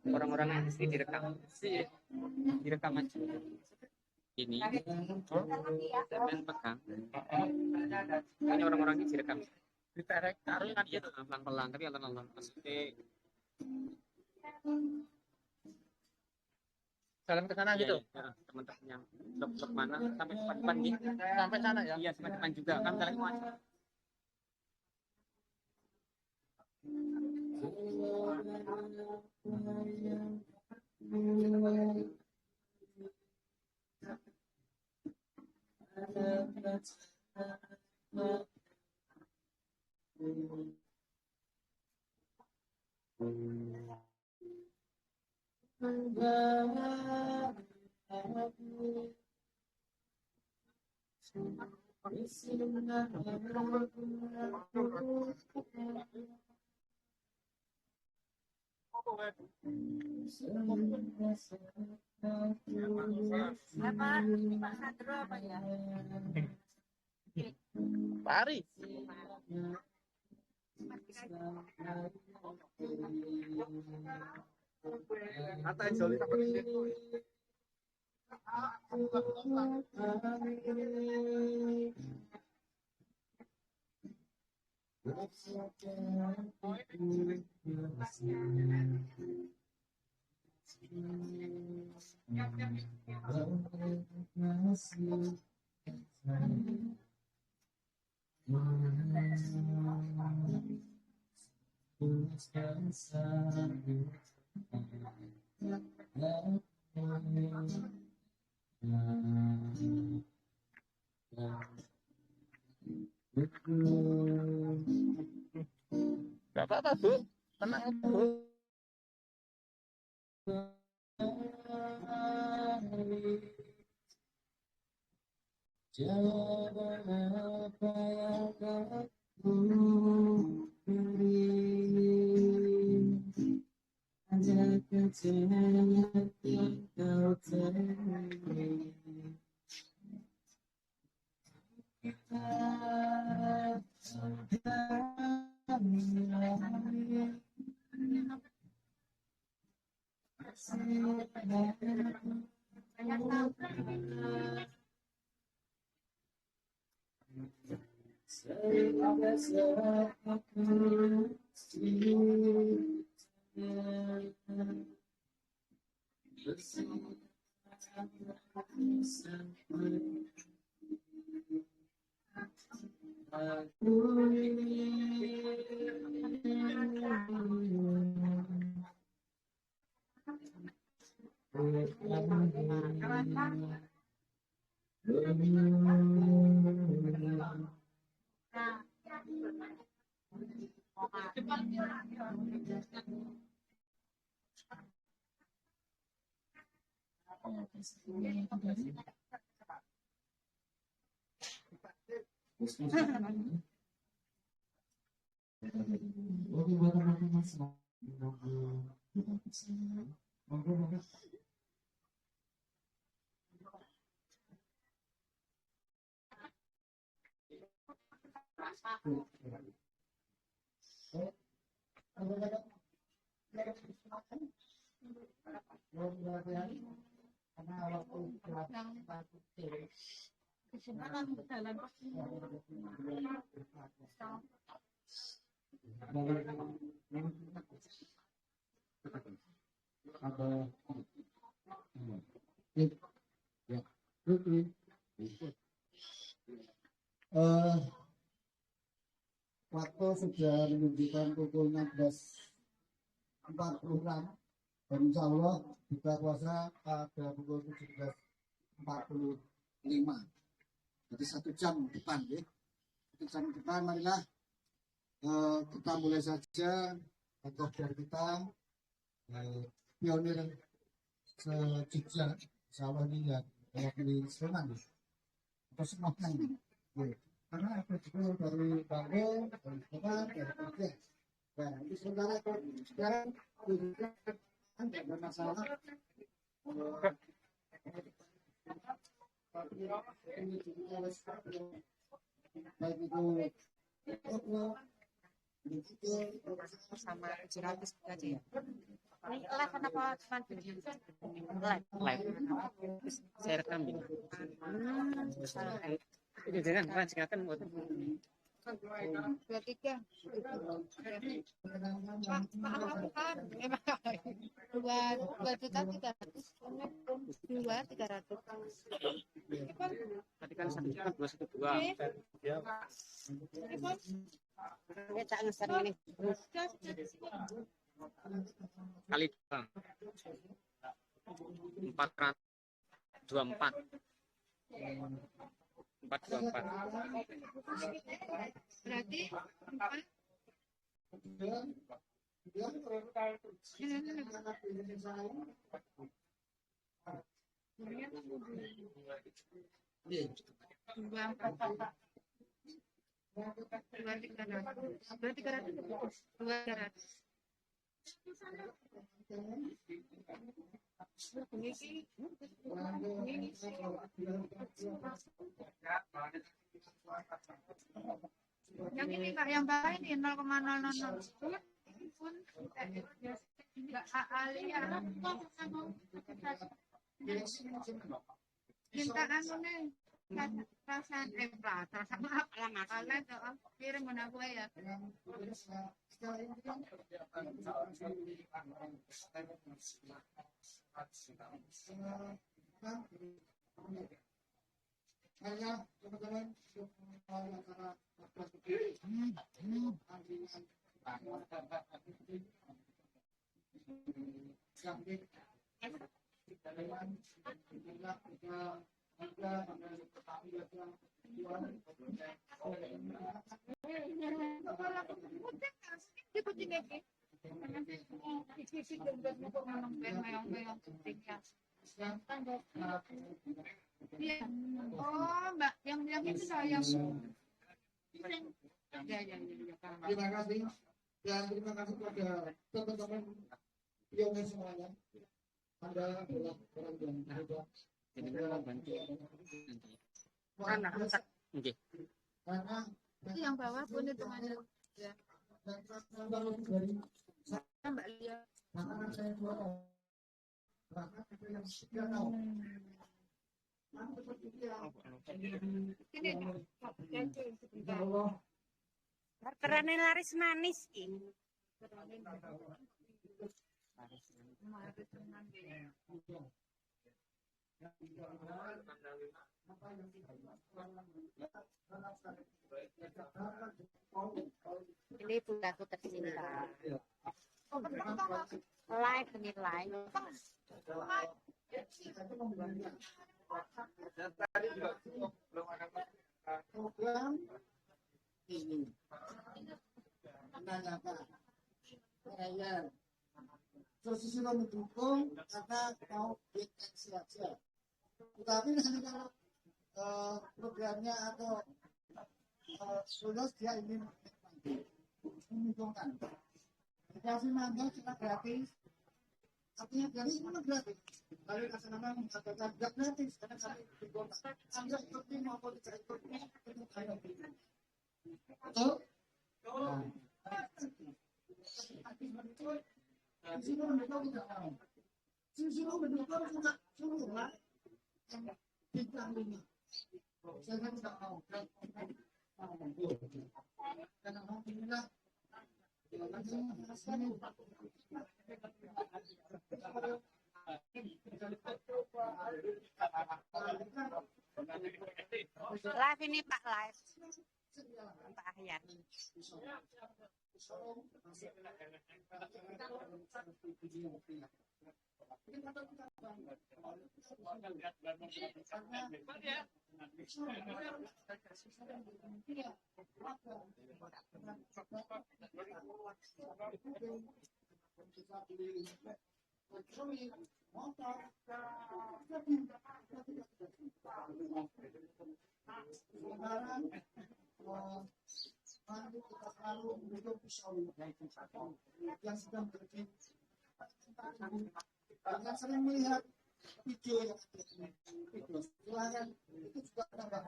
Orang-orang yang mesti direkam aja ini dan pegang ini orang-orang ini direkam ditarik taruh kan dia pelan-pelan tapi alon-alon maksudnya jalan ke sana gitu ya, teman-teman yang blok mana sampai depan gitu sampai sana ya iya sampai depan juga kan jalan macet. Apa? Pak Sadro apa ya? Pari. Kata Joli dapat Gak apa-apa Bu, tenang Bu. Waktu sudah menunjukkan pukul 16.46 dan insya Allah buka puasa pada pukul 17.45. Jadi 1 jam depan ya. 1 jam depan marilah kita mulai saja agar biar kita pionir se-Jogja, insya Allah ini ya mewakili Sleman atau semuanya ini. Karena ada juga dari Bangko, dari Sleman, dari Jogja. Nah, itu sementara sekarang tidak ada masalah. Baik itu Sama 700 aja ya. Ini live apa cuma video? Live. Saya rekam ini. Ini jangan singkatan buat 23. Pak, dua juta 300. 2.300. tadi kan 1.212. Ya tak ngeser ini. Kali 2. 424. 424. Berarti yang ini Kak, yang bawah ini 0,000 pun enggak alia minta anu nih perasaan alamat kirim mana gue ya hanya teman-teman oh Mbak yang itu saya terima kasih dan terima kasih kepada teman-teman pionir semuanya. Anda adalah orang yang hebat. Jadi kita bantu Karena itu yang bawah pun itu ada ya dari Mbak Lia makanan saya jual. Bahkan itu yang sekian tahun. ini Insya Allah karena laris manis ini ini budaku tercinta live ini live Tadi juga belum ada program ini menanyakan saya posisi mendukung karena mau bikin saja. Tetapi nanti kalau programnya atau lulus dia ingin menguntungkan. Dikasih mangga kita gratis. Artinya dari itu gratis. Lalu kasih nama mengatakan tidak gratis karena kami dikontak. Anda seperti maupun tidak seperti itu saya berikan. Betul? Sisi mendukung tidak mau. Sisi mendukung juga suruh lah. Bintang 5. Saya tidak mau. Karena alhamdulillah live ini Pak live Pak Ahyar Mari kita selalu mendukung pisau yang sedang terjadi. Karena sering melihat video yang ada di video, silakan itu juga tambah.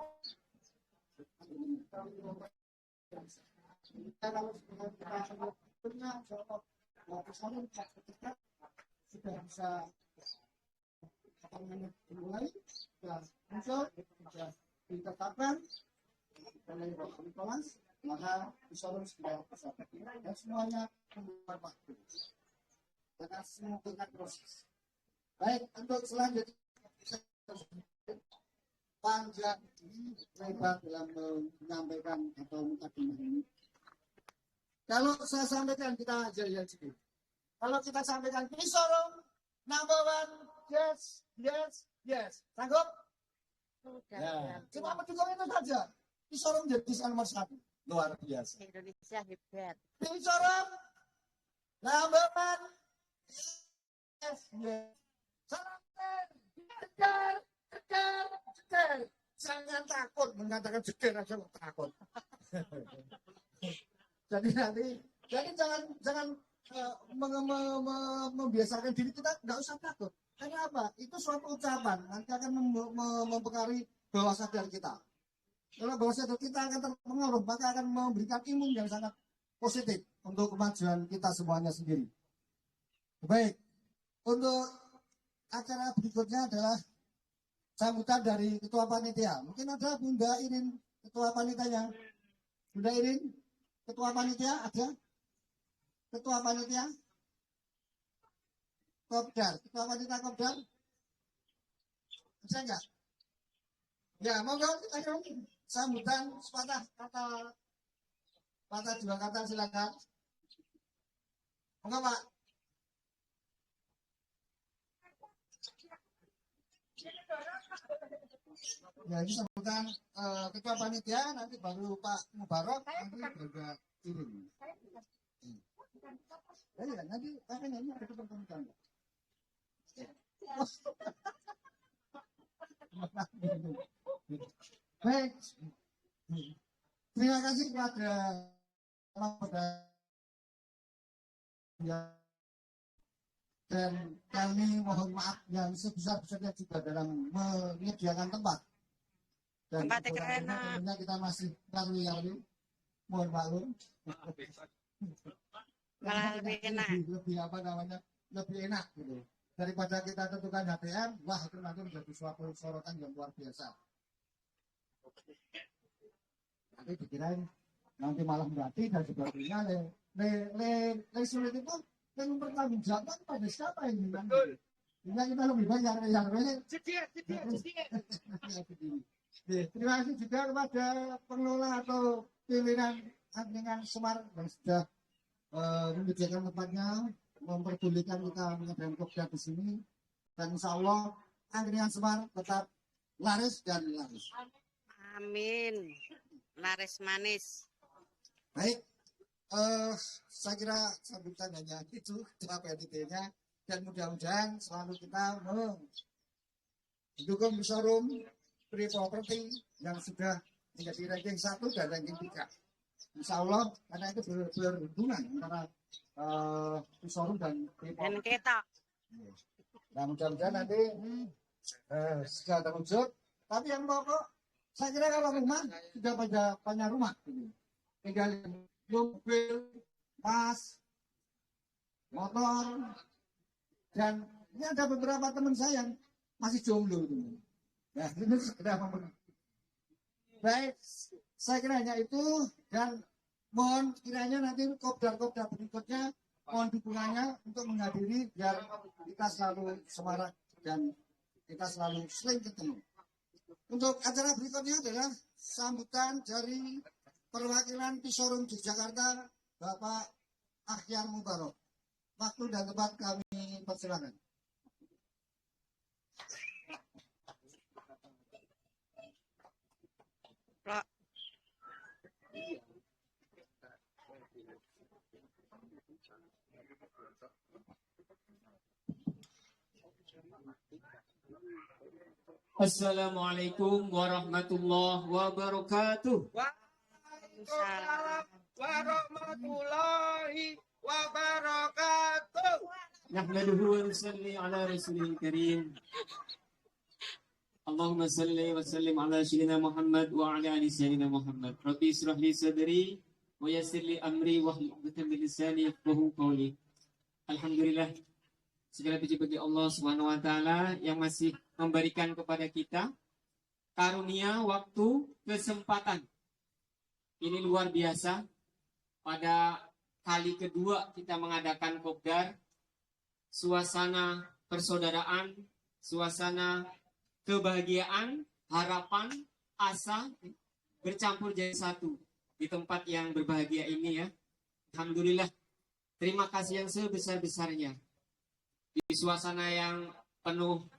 Kalau kita sudah bisa dimulai, sudah muncul, sudah ditetapkan oleh kelas, maka disorong segera dan semuanya membuat waktu karena semua dengan proses. Baik, untuk selanjutnya panjang lebar dalam menyampaikan atau mukadimah ini. Kalau saya sampaikan kita aja sedikit. Kalau kita sampaikan disorong number one, yes, yes, yes. Sanggup? Ya, cuma mendukung itu saja. Disorong jadi nomor satu. Luar biasa. Indonesia hebat. Disorong number one, yes, yes. Jeger. Jangan takut mengatakan jeger aja kok takut. Jadi jangan membiasakan diri kita nggak usah takut. Karena apa? Itu suatu ucapan nanti akan mempengaruhi bawah sadar kita. Kalau bawah sadar kita akan terpengaruh, maka akan memberikan imun yang sangat positif untuk kemajuan kita semuanya sendiri. Baik, untuk acara berikutnya adalah sambutan dari Ketua Panitia. Mungkin ada Bunda Irin, Ketua Panitianya. Bunda Irin, Ketua Panitia ada? Ketua Panitia? Kopdar, Ketua Panitia Kopdar? Bisa enggak? Ya, monggo ayo sambutan sepatah kata, patah dua kata silakan. Monggo Pak. Ya, ini sambutan Ketua Panitia, nanti baru Pak Mubarok, nanti juga Irin. Ya, nanti ini ada pertemuan. Baik, terima kasih kepada dan kami mohon maaf yang sebesar-besarnya juga dalam menyediakan tempat. Dan tentunya kita masih lalu mohon maklum. Malah lebih enak. Lebih apa namanya? Lebih enak gitu. Daripada kita tentukan HTM, wah itu nanti menjadi suatu sorotan yang luar biasa. Nanti dikirain nanti malah berarti dan sebagainya. Sulit itu yang mempertanggungjawabkan pada siapa ini nanti. Sehingga kita lebih banyak yang terima kasih juga kepada pengelola atau pimpinan angkringan Semar yang sudah menyediakan tempatnya, memperbolehkan kita mengadakan kopdar di sini, dan insya Allah angkringan Semar tetap laris dan laris. Amin. Laris manis. Baik, saya kira sambutan hanya itu Ketua PNIT-nya, dan mudah-mudahan selalu kita mendukung showroom Free Property yang sudah menjadi ranking 1 dan ranking 3. Insya Allah, karena itu berhubungan antara showroom dan Free Property. Kita. Nah, mudah-mudahan nanti segala terwujud. Tapi yang pokok, saya kira kalau rumah sudah punya rumah, tinggal mobil, tas, motor, dan ini ada beberapa teman saya yang masih jomblo. Ya, ini sudah memenuhi. Baik, saya kira hanya itu, dan mohon kiranya nanti kopdar-kopdar berikutnya mohon dukungannya untuk menghadiri biar kita selalu semarak dan kita selalu sering ketemu. Untuk acara berikutnya adalah sambutan dari perwakilan Showroom Yogyakarta Bapak Akhyar Mubarok. Waktu dan tempat kami persilakan. Assalamualaikum warahmatullahi wabarakatuh. Waalaikumsalam warahmatullahi wabarakatuh. Nahmaduhu wa nusalli ala rasulil karim. Allahumma salli wa sallim ala sayyidina Muhammad wa ala ali sayyidina Muhammad. Rabbi israh li sadri wa yassir li amri wa hlul 'uqdatam min lisani yafqahu qawli. Alhamdulillah, segala puji bagi Allah Subhanahu wa taala yang masih memberikan kepada kita karunia waktu, kesempatan. Ini luar biasa. Pada kali kedua kita mengadakan kopdar, suasana persaudaraan, suasana kebahagiaan, harapan, asa bercampur jadi satu di tempat yang berbahagia ini ya. Alhamdulillah, terima kasih yang sebesar-besarnya. Di suasana yang penuh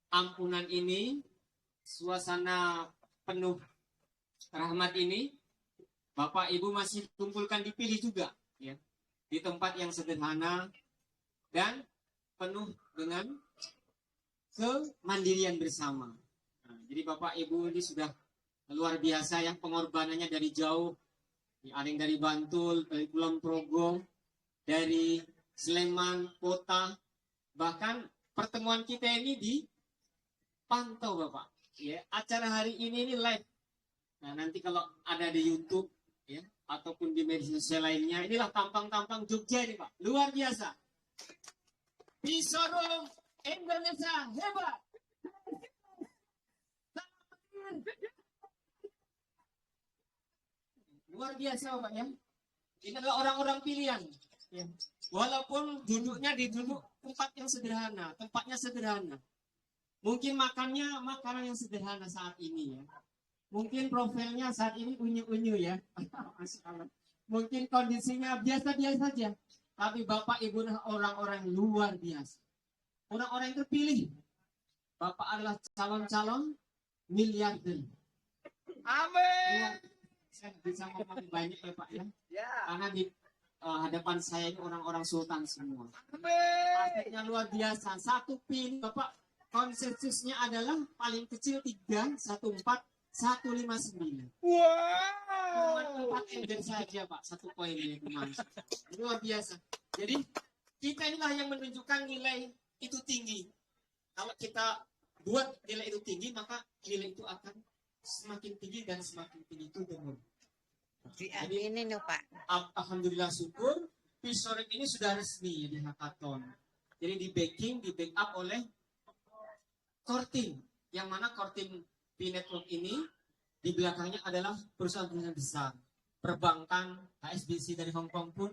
ampunan ini, suasana penuh rahmat ini, Bapak Ibu masih kumpulkan dipilih juga ya, di tempat yang sederhana dan penuh dengan kemandirian bersama. Nah, jadi Bapak Ibu ini sudah luar biasa ya, pengorbanannya dari jauh. Ada yang dari Bantul, dari Kulon Progo, dari Sleman, kota. Bahkan pertemuan kita ini dipantau Bapak. Ya, acara hari ini live. Nah, nanti kalau ada di YouTube ya, ataupun di media sosial lainnya, inilah tampang-tampang Jogja ini Pak. Luar biasa. Di showroom Indonesia hebat. Luar biasa Bapak ya. Ini adalah orang-orang pilihan. Ya. Walaupun duduknya di duduk tempat yang sederhana, tempatnya sederhana. Mungkin makannya makanan yang sederhana saat ini ya. Mungkin profilnya saat ini unyu-unyu ya. Mungkin kondisinya biasa-biasa saja. Tapi Bapak Ibu orang-orang luar biasa. Orang-orang yang terpilih. Bapak adalah calon-calon miliarder. Amin. Saya bisa ngomong banyak ya Pak ya. Ya. Karena di hadapan saya ini orang-orang sultan semua. Amin. Asetnya luar biasa. Satu pin Bapak, konsensusnya adalah paling kecil 3, 14, 159. Wow. 4 ember saja Pak, 1 poin ini kemarin. Luar biasa. Jadi kita inilah yang menunjukkan nilai itu tinggi. Kalau kita buat nilai itu tinggi, maka nilai itu akan semakin tinggi dan semakin tinggi itu turun. Jadi ini nih Pak. Alhamdulillah syukur, Pisorek ini sudah resmi di hackathon. Jadi di backup oleh Kortim, yang mana Kortim P-Network ini di belakangnya adalah perusahaan-perusahaan besar, perbankan, HSBC dari Hong Kong pun.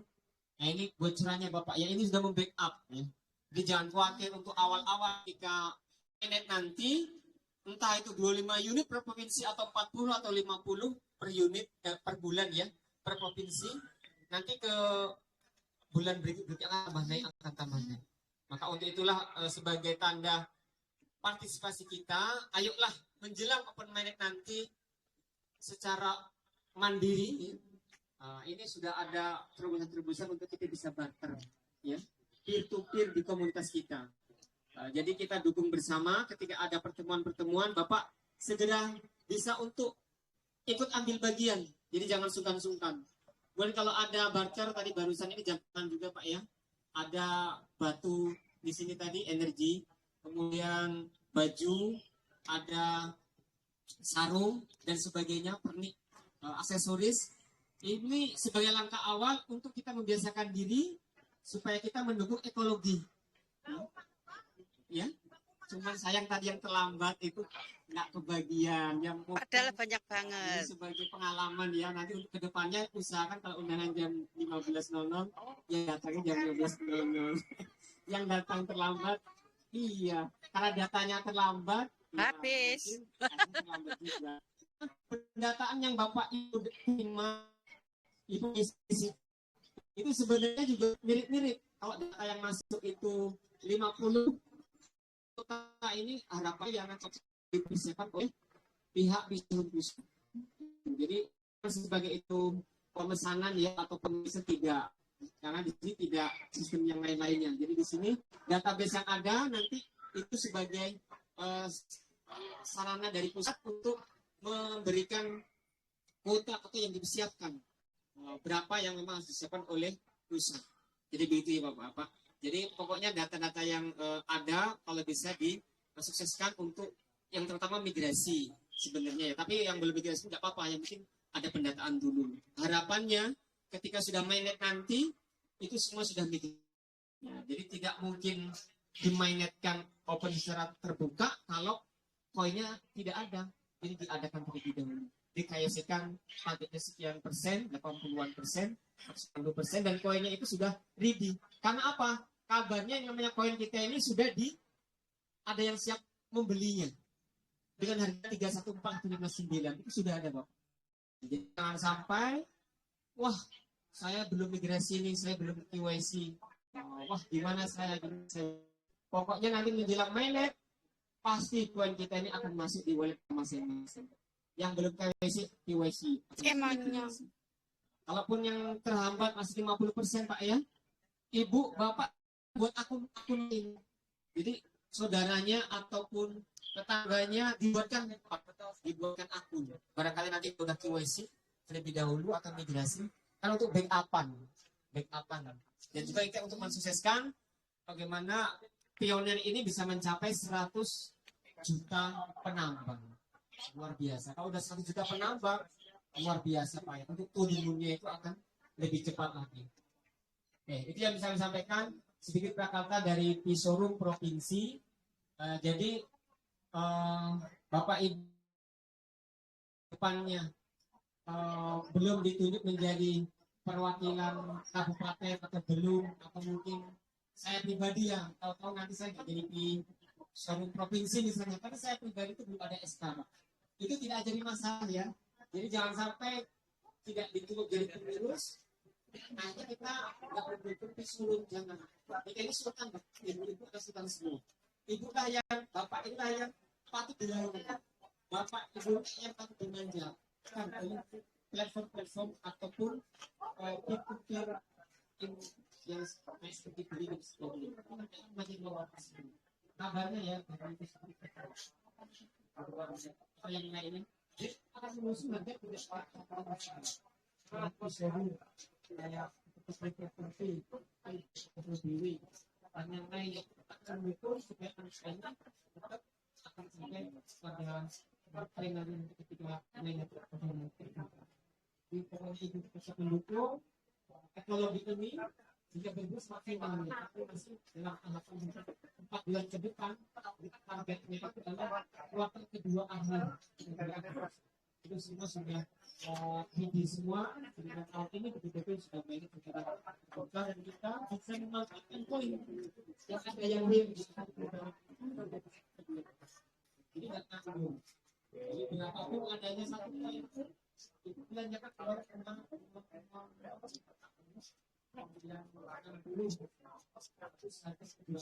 Nah ini bocorannya Bapak, ya ini sudah membackup. Ya. Jadi jangan khawatir untuk awal-awal ketika P-Net nanti, entah itu 25 unit per provinsi atau 40 atau 50 per unit per bulan ya, per provinsi. Nanti ke bulan berikutnya akan tambah naik. Maka untuk itulah sebagai tanda partisipasi kita, ayolah menjelang Open Minded nanti secara mandiri. Ini sudah ada terobosan-terobosan untuk kita bisa barter, ya, peer to peer di komunitas kita. Jadi kita dukung bersama ketika ada pertemuan-pertemuan, Bapak segera bisa untuk ikut ambil bagian. Jadi jangan sungkan-sungkan. Boleh kalau ada barter tadi barusan ini jangan juga Pak ya. Ada batu di sini tadi energi, kemudian baju, ada sarung dan sebagainya, pernik, aksesoris. Ini sebagai langkah awal untuk kita membiasakan diri supaya kita mendukung ekologi. Ya, cuman sayang tadi yang terlambat itu nggak kebagian. Yang Padahal banyak banget. sebagai pengalaman ya, nanti untuk kedepannya usahakan kalau undangan jam 15.00 ya datangnya jam 15.00. Yang datang terlambat, iya, karena datanya terlambat Habis. ya, terlambat juga. Pendataan yang Bapak Ibu terima, Ibu isi itu sebenarnya juga mirip-mirip. Kalau data yang masuk itu 50, kota ini harapannya yang akan dipersiapkan oleh pihak pusat. Jadi sebagai itu pemesanan ya atau pemesan tidak, karena di sini tidak sistem yang lain-lainnya. Jadi di sini database yang ada nanti itu sebagai sarana dari pusat untuk memberikan kuota yang dipersiapkan, berapa yang memang harus disiapkan oleh pusat. Jadi begitu ya Bapak-Bapak. Jadi pokoknya data-data yang ada kalau bisa disukseskan untuk yang terutama migrasi sebenarnya ya. Tapi yang belum migrasi tidak apa-apa, yang penting ada pendataan dulu. Harapannya ketika sudah mainnet nanti itu semua sudah migrasi. Ya, jadi tidak mungkin dimainetkan open secara terbuka kalau koinnya tidak ada. Jadi diadakan terlebih dahulu. Dikayasikan targetnya sekian persen, 80-an persen, 90%, dan koinnya itu sudah ready. Karena apa? Kabarnya yang namanya koin kita ini sudah ada yang siap membelinya. Dengan harga 31459 itu sudah ada, Bapak. Jadi jangan sampai, wah, saya belum migrasi ini, saya belum KYC. Wah, gimana saya? Pokoknya nanti menjelang mainnet, pasti koin kita ini akan masuk di wallet masing-masing. Yang belum KYC. Emangnya. Kalaupun yang terhambat masih 50% Pak ya, Ibu, Bapak buat akun ini. Jadi saudaranya ataupun tetangganya dibuatkan akun. Barangkali nanti udah KYC terlebih dahulu akan migrasi. Kan untuk backupan. Dan juga kita untuk mensukseskan bagaimana pionir ini bisa mencapai 100 juta penambang. Luar biasa. Kalau udah 100 juta penambang, luar biasa Pak ya. Untuk turunnya itu akan lebih cepat lagi. Oke, itu yang bisa saya sampaikan sedikit prakata dari Pisorum Provinsi. Jadi Bapak Ibu depannya belum ditunjuk menjadi perwakilan kabupaten atau belum, atau mungkin saya pribadi yang tahu-tahu nanti saya nggak jadi di Pisorum Provinsi misalnya, tapi saya pribadi itu belum ada SK Pak. Itu tidak jadi masalah ya. Jadi jangan sampai tidak ditunjuk jadi pengurus. Nanti kita nggak berbentuk suruh, jangan. Kita ini sultan, ibu ada sultan semua. Ibu yang bapak ini yang patut dilakukan. Bapak ibu yang patut dimanja. Platform ataupun peer-to-peer yang seperti beli seperti makin mewakili. Kabarnya ya, yang lainnya. Akan mengusung nanti tidak kayak seperti diri yang lain akan mendukung supaya manusianya tetap akan sampai pada training ketika lainnya di provinsi itu bisa mendukung teknologi ini sehingga bagus maksimal. Tapi masih dalam tahapan 4 bulan ke depan targetnya itu adalah kuartal kedua akhir. Itu semua sudah ready semua. Dengan tahun ini betul-betul sudah banyak bergerak dan kita bisa memanfaatkan koin yang ada yang real. Jadi nggak tanggung. Jadi berapapun adanya satu koin itu belanjakan keluar tentang yang 60 100.000.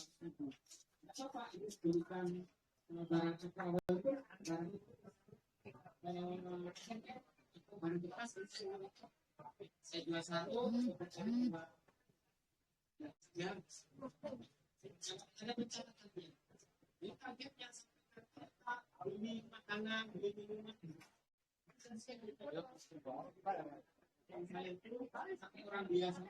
Apa ini berikan barang awal itu barang itu baru dipas saya jual satu ya ada pencatatannya ini target yang beli makanan beli minuman yang saya itu sampai orang biasa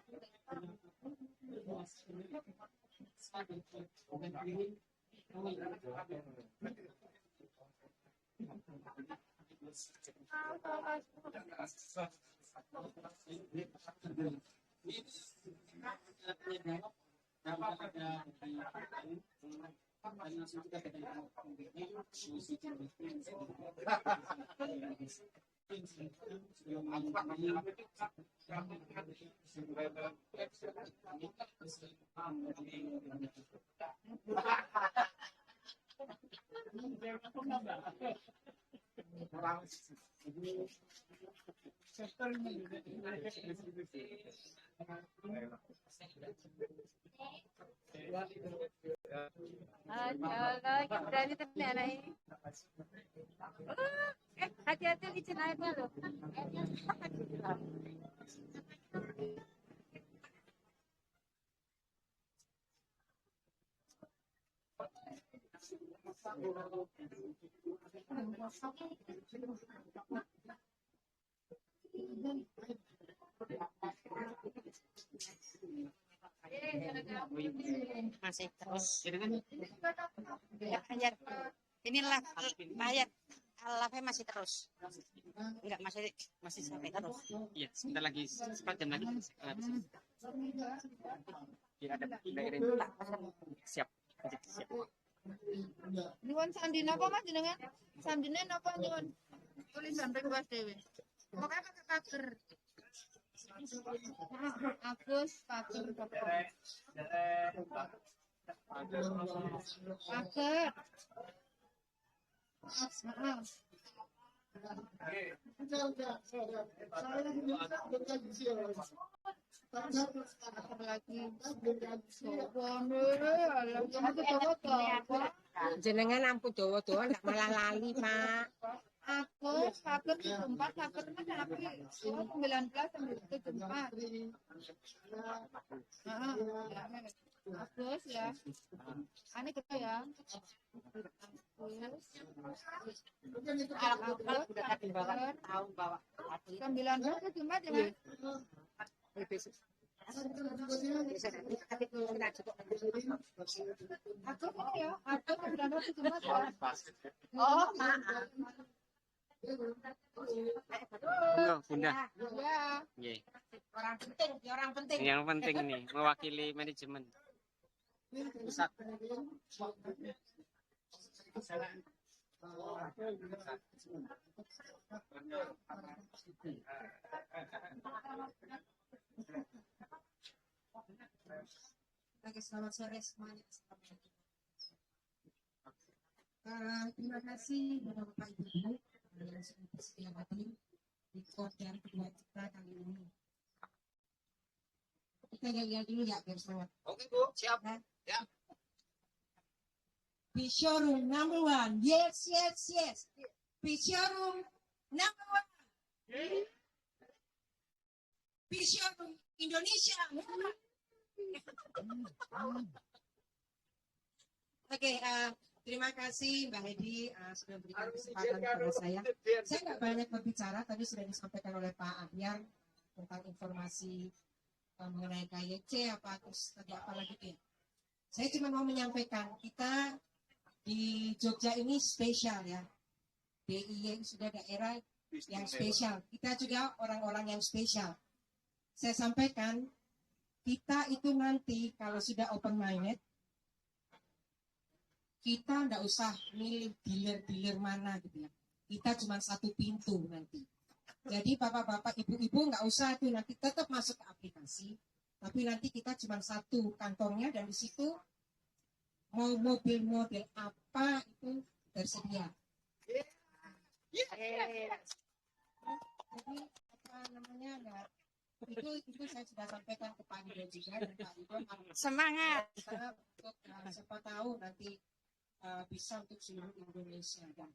Alah, berani tapi anak ini. Hati-hati licin airnya loh. Masih terus Jadi kan ya, layar ini layar live masih terus enggak masih sampai terus. iya sebentar lagi 4 jam lagi biar ada daerah siap siap. Nyuwun sandina apa Mas jenengan? Sandine napa nyuwun? Tulisan request dhewe. Pokoknya pakai pager. Agus pager. Pager. Jenengan ampun dawa-dawa ndak malah lali, Pak. Aku pager 74, pager kan tapi 19 sampai 74. Agus ya. Ane kita ya. Alhamdulillah udah tadi bawa tahu bawa 19 ke Jumat ya, Mas? Aku kan ya, aku 19 ke Jumat ya. Oh, maaf. Enggak, Bunda. Ya. Iya. Orang penting. Yang penting nih mewakili manajemen pusat. Oke, selamat sore semuanya. Terima kasih Bapak Ibu yang sudah bersedia hadir di konser kedua kita kali ini. Kita lihat dulu ya biar semangat. Oke Bu, siap. Ya. Showroom number 1. Yes. Showroom number 1. Showroom Indonesia. Oke, terima kasih Mbak Hedi sudah berikan kesempatan kepada saya. Saya nggak banyak berbicara, tadi sudah disampaikan oleh Pak Ahyar tentang informasi mengenai KYC terus tadi apa lagi ya. Saya cuma mau menyampaikan kita di Jogja ini spesial ya. DIY sudah daerah yang spesial. Kita juga orang-orang yang spesial. Saya sampaikan kita itu nanti kalau sudah open minded, kita nggak usah milih dealer-dealer mana gitu ya. Kita cuma satu pintu nanti. Jadi bapak-bapak, ibu-ibu nggak usah tuh nanti tetap masuk ke aplikasi, tapi nanti kita cuma satu kantongnya dan di situ mau mobil-mobil apa itu tersedia. Jadi apa namanya nggak itu saya sudah sampaikan ke Pak Dido juga dan Pak Dido semangat karena untuk siapa tahu nanti bisa untuk seluruh Indonesia dan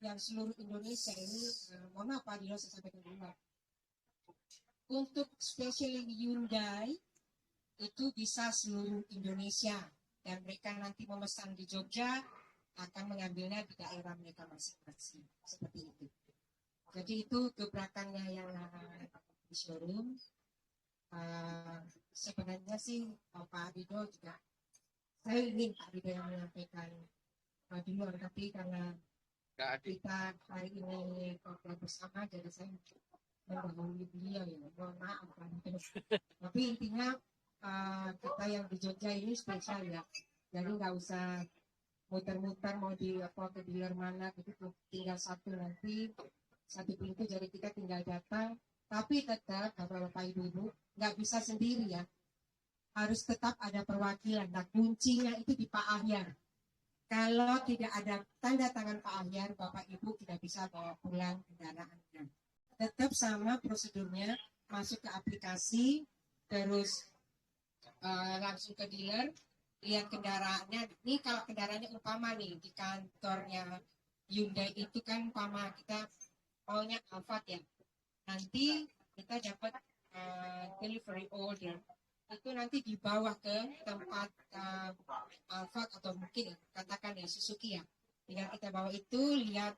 yang seluruh Indonesia ini mohon maaf Pak Dido saya sampaikan dulu untuk specially Hyundai itu bisa seluruh Indonesia dan mereka nanti memesan di Jogja akan mengambilnya di daerah mereka masing-masing seperti itu. Jadi itu gebrakannya yang di showroom. Sebenarnya sih Pak Dido juga saya ingin Pak Dido yang menyampaikan di luar, tapi karena kita hari ini ngobrol bersama jadi saya mendahului beliau ya, mohon maaf tapi intinya kita yang di Jogja ini spesial ya, jadi nggak usah muter-muter mau di ke dealer mana gitu, tinggal satu nanti satu pintu, jadi kita tinggal datang. Tapi tetap Bapak Ibu nggak bisa sendiri ya, harus tetap ada perwakilan. Nah kuncinya itu di Pak Ahyar. Kalau tidak ada tanda tangan Pak Ahyar, Bapak Ibu tidak bisa bawa pulang kendaraannya. Tetap sama prosedurnya, masuk ke aplikasi, terus langsung ke dealer, lihat kendaraannya. Ini kalau kendaraannya umpama nih di kantornya Hyundai itu kan umpama kita maunya Alphard ya. Nanti kita dapat delivery order itu nanti dibawa ke tempat Alphard atau mungkin katakan ya Suzuki ya. Tinggal kita bawa itu, lihat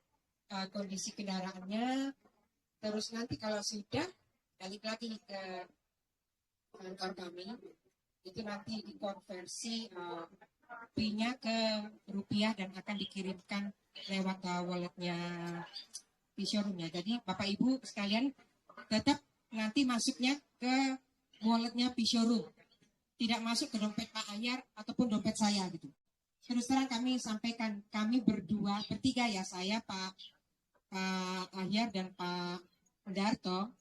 kondisi kendaraannya, terus nanti kalau sudah balik lagi ke kantor kami, itu nanti dikonversi fee-nya ke rupiah dan akan dikirimkan lewat walletnya di showroomnya. Jadi Bapak Ibu sekalian tetap nanti masuknya ke walletnya di showroom, tidak masuk ke dompet Pak Ahyar ataupun dompet saya gitu. Terus terang kami sampaikan, kami bertiga ya, saya Pak Ahyar dan Pak Darto,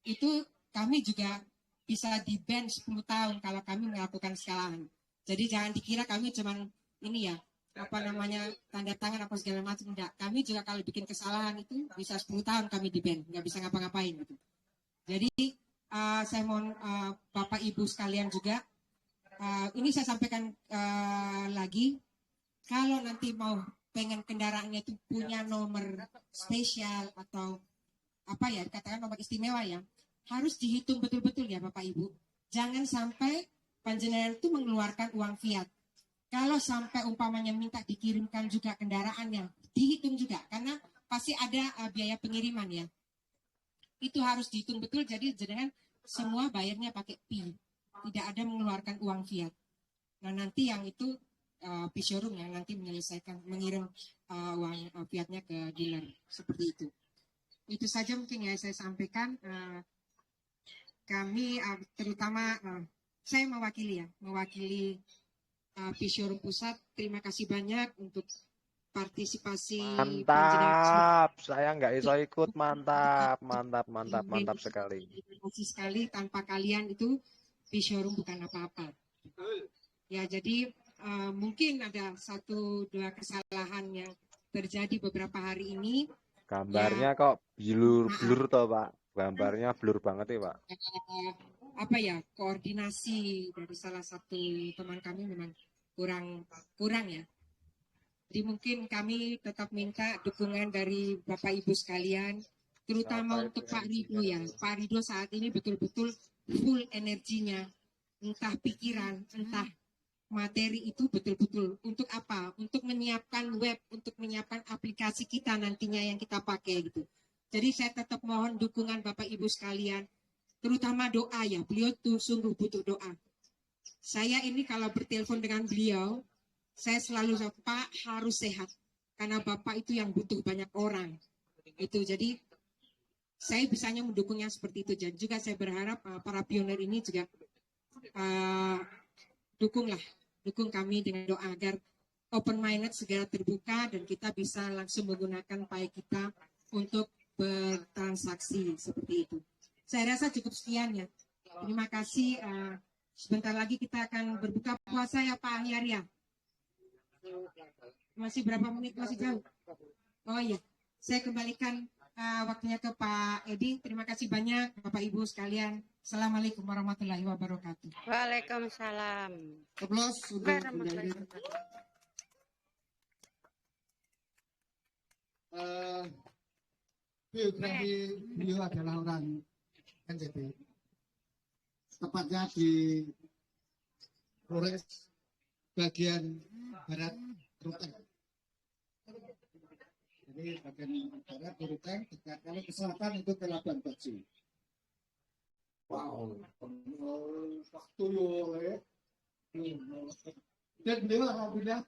itu kami juga bisa di-ban 10 tahun kalau kami melakukan kesalahan. Jadi jangan dikira kami cuman ini ya, apa namanya, tanda tangan apa segala macam, enggak. Kami juga kalau bikin kesalahan itu bisa 10 tahun kami di-ban, nggak bisa ngapa-ngapain gitu. Jadi saya mohon Bapak Ibu sekalian juga, ini saya sampaikan lagi, kalau nanti mau pengen kendaraannya itu punya nomor spesial atau apa ya, katakan nomor istimewa ya, harus dihitung betul-betul ya Bapak Ibu. Jangan sampai panjenengan itu mengeluarkan uang fiat. Kalau sampai umpamanya minta dikirimkan juga kendaraannya, dihitung juga, karena pasti ada biaya pengiriman ya. Itu harus dihitung betul, jadi jangan semua bayarnya pakai PI. Tidak ada mengeluarkan uang fiat. Nah nanti yang itu showroom yang nanti menyelesaikan, mengirim uang fiatnya ke dealer. Seperti itu. Itu saja mungkin ya saya sampaikan. Kami terutama saya mewakili showroom pusat. Terima kasih banyak untuk partisipasi. Mantap, saya nggak iso ikut. Mantap sekali. Terima kasih sekali, tanpa kalian itu showroom bukan apa-apa. Ya jadi mungkin ada 1-2 kesalahan yang terjadi beberapa hari ini. Gambarnya ya, kok blur toh Pak. Gambarnya blur banget ya Pak. Apa ya, koordinasi dari salah satu teman kami memang kurang ya. Jadi mungkin kami tetap minta dukungan dari Bapak Ibu sekalian, terutama untuk Pak Ridho ya. Pak Ridho saat ini betul-betul full energinya, entah pikiran, entah materi itu betul-betul untuk apa? Untuk menyiapkan web, untuk menyiapkan aplikasi kita nantinya yang kita pakai gitu. Jadi saya tetap mohon dukungan Bapak Ibu sekalian, terutama doa ya. Beliau tuh sungguh butuh doa. Saya ini kalau bertelepon dengan beliau, saya selalu bilang, Pak harus sehat, karena Bapak itu yang butuh banyak orang. Itu jadi saya bisanya mendukungnya seperti itu. Dan juga saya berharap para pionir ini juga dukung kami dengan doa agar open minded segera terbuka dan kita bisa langsung menggunakan PAI kita untuk bertransaksi seperti itu. Saya rasa cukup sekian ya. Terima kasih. Sebentar lagi kita akan berbuka puasa ya Pak Ahyar ya. Masih berapa menit? Masih jauh. Oh iya, saya kembalikan waktunya ke Pak Edi. Terima kasih banyak Bapak Ibu sekalian. Assalamualaikum warahmatullahi wabarakatuh. Waalaikumsalam. Keplos untuk biografi beliau adalah orang NTT, tepatnya di Flores bagian barat Ruteng. Jadi bagian barat Ruteng, dekat kalau ke selatan itu ke Labuan Bajo. Wow, waktu ya. Dan beliau alhamdulillah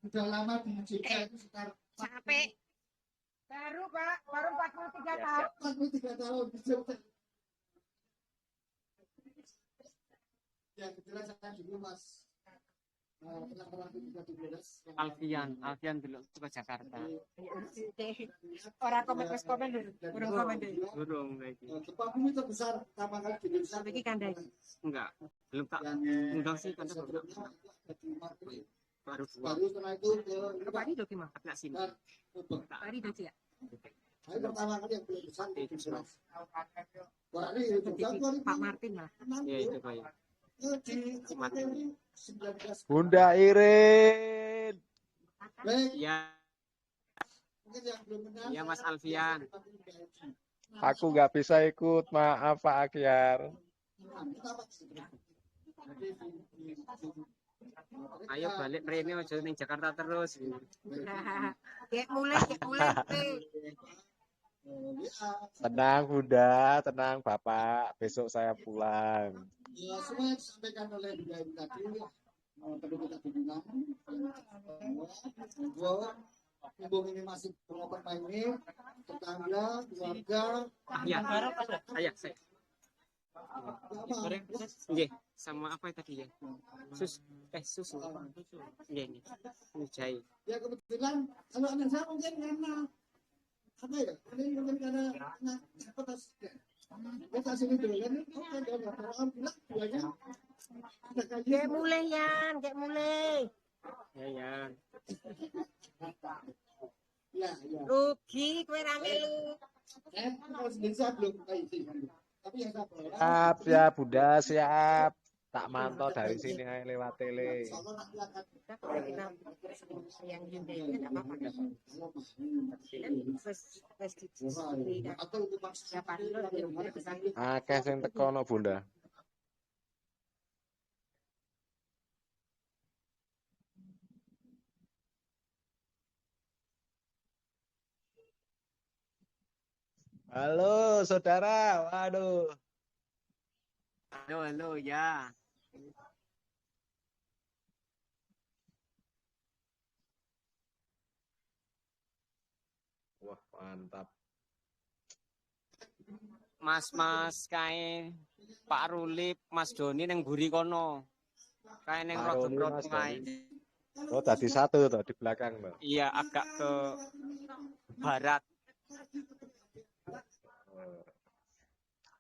sudah lama di JK itu sekitar Capek. Baru Pak, baru 43 tahun. 43 tahun di JK. Ya kebetulan saya dulu Mas Alfian dulu ke Jakarta. Orang komen dulu. Burung komen dulu. Burung lagi. Gempa bumi terbesar pertama kali di Indonesia. Sampai Kandai. Enggak, belum tak undang sih kan baru setelah itu ke Pak Ridho gimana? agak sini. Pak Ridho ya? Saya pertama kali yang belum besar di Jelas. Wali itu Pak Martin lah. Iya itu Pak. di Martin 19. Bunda Irin. Baik, Iya, mungkin yang belum kenal. iya Mas Alfian. Aku nggak bisa ikut, maaf Pak Akyar. Ayo balik Rene aja ning Jakarta terus. Kayak mulai. Tenang Bunda, tenang Bapak. Besok saya pulang. Ya, semua yang disampaikan oleh Bunda Ibu tadi perlu kita bimbingan bahwa hubung ini masih open mining, tetangga, keluarga, Iya. Ayah saya. Nggih, sama apa tadi ya? Susu. Iya ini. Jahe. ya kebetulan kalau anak saya mungkin karena apa ya, mungkin karena petas kita sini dulu kan, kalau orang bilang duanya ada Kayak mulai Yan, kayak mulai. Ya. ya Rugi kowe ra melu. kalau sendiri saya belum kayak itu, tapi yang saya bawa Siap, siap Bunda, siap. Tak mantau dari sini aja lewat tele. kalau nanti akan Kita kalau kita yang Hyundai itu enggak apa-apa kan. Kan first di atau untuk maksudnya siapa dulu di rumah besar. Akeh sing teko no Bunda. Halo saudara, waduh. Halo ya. Wah mantap. Mas kae Pak Rulip, Mas Doni nang mburi kono. Kae nang Pak Ruli, rodok-rodok Mas kae. Doni. Oh tadi satu tuh di belakang tuh. Iya, agak ke barat.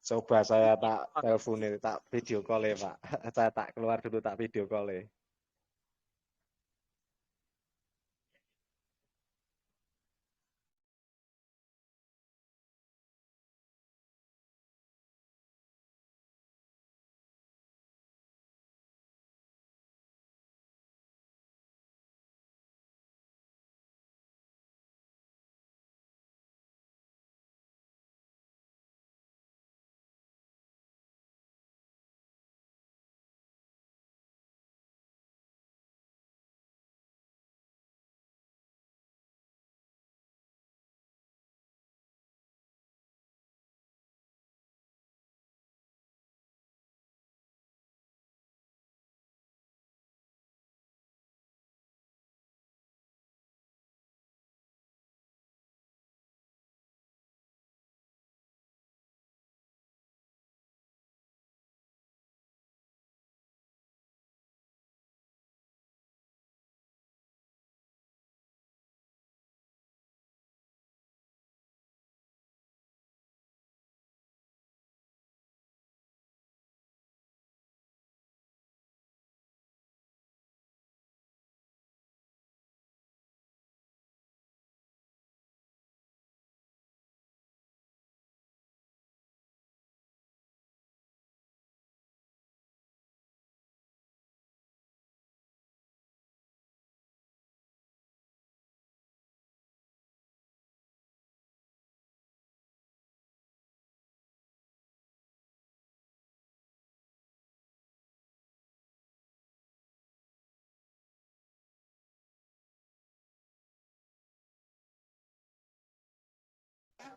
Coba saya tak telepon ini, tak video call ya Pak. Saya tak keluar dulu, tak video call ya.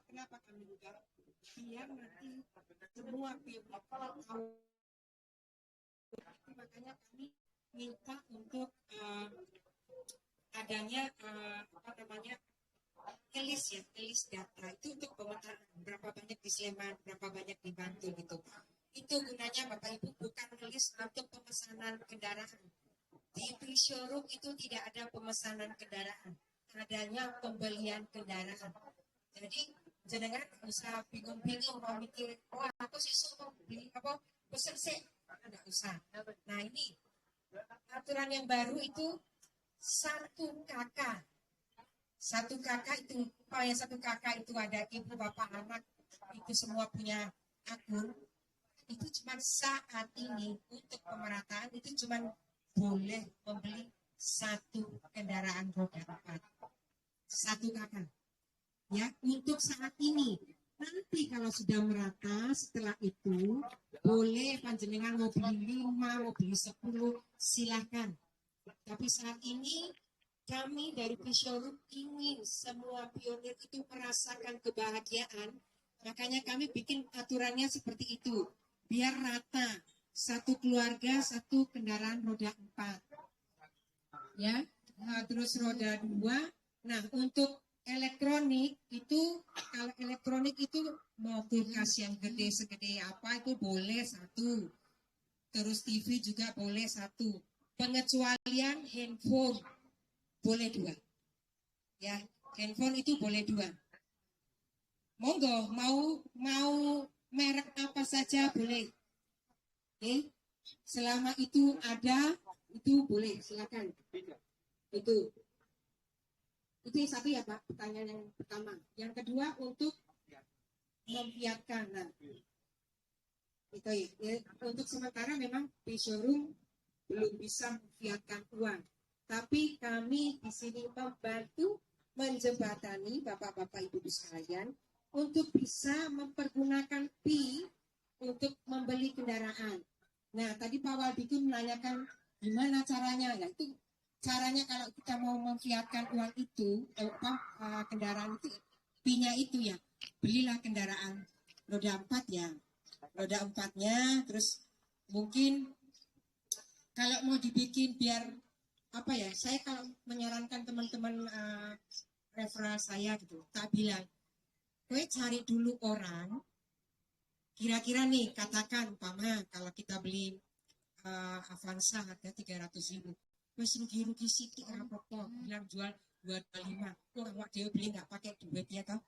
Kenapa kami juga biar nanti semua pihak tahu. Makanya kami minta untuk adanya apa namanya list data itu untuk pemetaan berapa banyak di Sleman, berapa banyak di Bantul gitu. Itu gunanya Bapak Ibu bukan list untuk pemesanan kendaraan. Di pre-showroom itu tidak ada pemesanan kendaraan, adanya pembelian kendaraan. Jadi jenengan usah bingung-bingung mau mikir, wah aku sih mau beli apa pesen sih, nggak usah. Nah ini aturan yang baru itu 1 KK Satu kakak itu, kalau yang satu kakak itu ada ibu, bapak, anak, itu semua punya akun, itu cuma saat ini untuk pemerataan itu cuma boleh membeli satu kendaraan roda 4. Satu kakak. Ya, untuk saat ini. Nanti kalau sudah merata, setelah itu boleh panjenengan mau beli 5, mau beli 10, silakan. Tapi saat ini kami dari Showroom ingin semua pionir itu merasakan kebahagiaan. Makanya kami bikin aturannya seperti itu. Biar rata. Satu keluarga, satu kendaraan roda 4. Ya, terus roda 2. Nah, untuk elektronik itu, kalau elektronik itu mau kulkas yang gede segede apa itu boleh 1. Terus TV juga boleh 1. Pengecualian handphone boleh 2. Ya, handphone itu boleh 2. Monggo, mau merek apa saja boleh. Oke. Selama itu ada, itu boleh, silakan. Itu yang satu ya Pak, pertanyaan yang pertama. Yang kedua untuk memfiatkan. Nah, itu ya. Untuk sementara memang di showroom belum bisa memfiatkan uang. Tapi kami di sini membantu menjembatani Bapak-Bapak Ibu sekalian untuk bisa mempergunakan Pi untuk membeli kendaraan. Nah, tadi Pak Waldi itu menanyakan gimana caranya. Nah, itu caranya kalau kita mau memfiatkan uang itu, kendaraan itu, Pi-nya itu ya, belilah kendaraan roda 4 ya. Roda 4-nya, terus mungkin kalau mau dibikin biar, apa ya, saya kalau menyarankan teman-teman referral saya gitu, tak bilang, gue cari dulu orang, kira-kira nih, katakan, umpama kalau kita beli Avanza harga 300.000, wes rugi-rugi sidik rapopo bilang jual 225. Kok awak dia beli nggak pakai duit ya toh?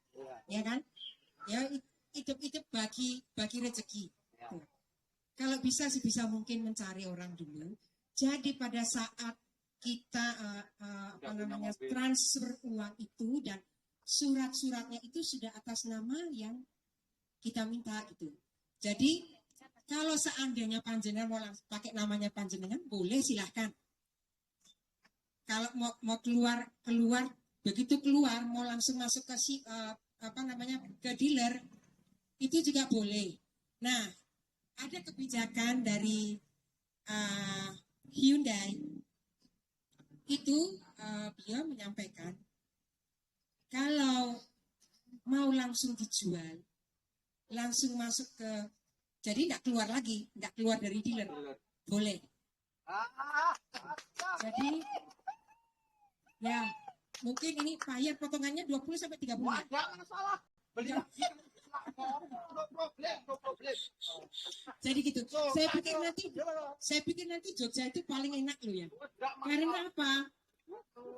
Ya kan? Ya itu bagi rezeki. Kalau bisa sebisa mungkin mencari orang dulu. Jadi pada saat kita transfer uang itu dan surat-suratnya itu sudah atas nama yang kita minta gitu. Jadi kalau seandainya panjenengan mau pakai namanya panjenengan boleh silahkan. Kalau mau keluar begitu keluar mau langsung masuk ke ke dealer itu juga boleh. Nah, ada kebijakan dari Hyundai itu beliau menyampaikan kalau mau langsung dijual langsung masuk ke, jadi tidak keluar lagi, tidak keluar dari dealer, boleh. Jadi ya, mungkin ini bayar potongannya 20 sampai 30. Jangan salah. Beli lagi. No problem. Jadi gitu. Saya pikir nanti Jogja itu paling enak loh ya. Karena apa?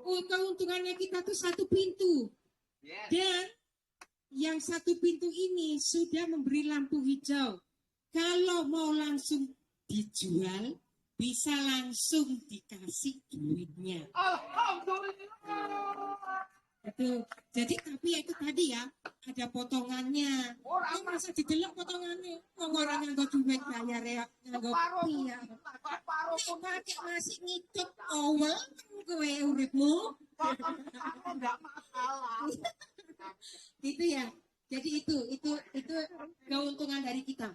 Keuntungannya kita tuh satu pintu. Dan yang satu pintu ini sudah memberi lampu hijau. Kalau mau langsung dijual, bisa langsung dikasih duitnya. Alhamdulillah. Itu. Jadi tapi ya itu tadi ya ada potongannya. Orang masa didelok potongannya. Orang yang nganggo duit bayar ya nganggo iya. Paruh pakai masih ngitung awal kowe uripmu. Enggak masalah. Itu ya. Jadi itu keuntungan dari kita.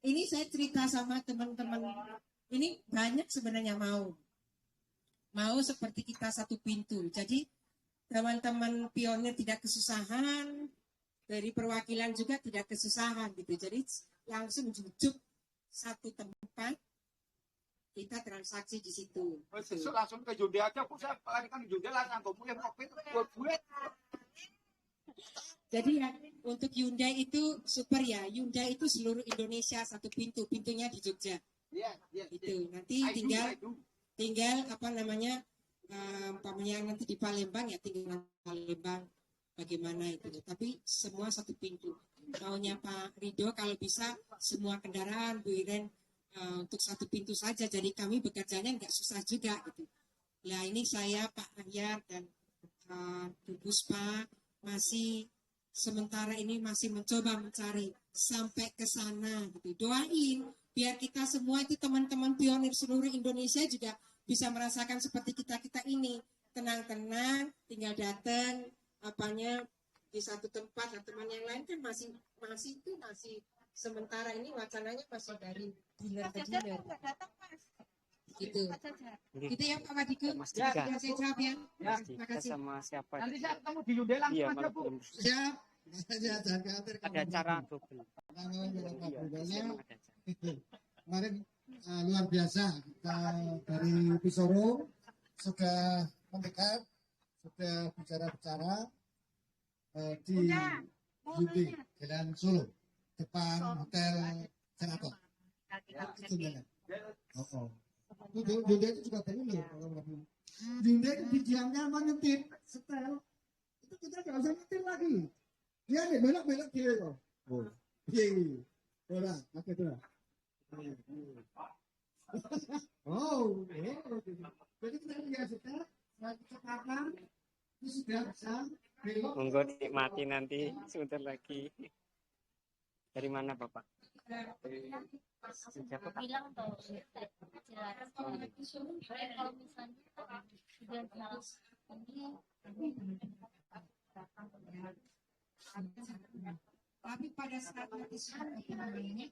Ini saya cerita sama teman-teman. Ini banyak sebenarnya mau seperti kita satu pintu. Jadi teman-teman pionir tidak kesusahan, dari perwakilan juga tidak kesusahan gitu. Jadi langsung jujuk satu tempat, kita transaksi di situ. Langsung ke Hyundai aja, aku saya kan Hyundai langsung punya mobil buat duit. Jadi ya untuk Hyundai itu super ya. Hyundai itu seluruh Indonesia satu pintu, pintunya di Jogja. Itu nanti tinggal apa namanya umpamanya nanti di Palembang ya tinggal Palembang bagaimana itu. Tapi semua satu pintu. Maunya Pak Ridho kalau bisa semua kendaraan Bu Iren untuk satu pintu saja. Jadi kami bekerjanya nggak susah juga gitu. Nah ini saya Pak Ahyar dan Bu Puspa masih sementara ini masih mencoba mencari sampai ke sana gitu. Doain biar kita semua itu teman-teman pionir seluruh Indonesia juga bisa merasakan seperti kita ini, tenang-tenang tinggal datang apanya di satu tempat. Nah, teman yang lain kan masih sementara ini wacananya masih dari dealer ke dealer gitu. Gitu ya Pak Wadiko. Mas Ya, Dika. saya jawab ya. Ya. Terima kasih. Sama siapa? Nanti saya ketemu di Yunde langsung Iya, aja malah Bu. belum. Siap. Ya, jangan khawatir. Ada acara double. Kalau Bapak Iya, Budanya, memang ada acara. itu kemarin luar biasa. Kita dari Pisoro sudah mendekat, sudah bicara-bicara di Yudi Jalan Solo depan Hotel Seraton. Itu benar. Oh. Yudi itu juga benar kalau Yudi itu didiamnya menyetir setel. Itu kita nggak usah nyetir lagi. Dia nih belok-belok dia kok. Oh. Iya. Bola, apa itu? Oh, jadi kita lihat setel, sekarang itu sudah bisa belok. Monggo dinikmati nanti sebentar lagi. Dari mana Bapak? Siapa Pak? Bilang tuh jelas kalau misalnya sudah jelas Tapi pada saat nanti sudah ini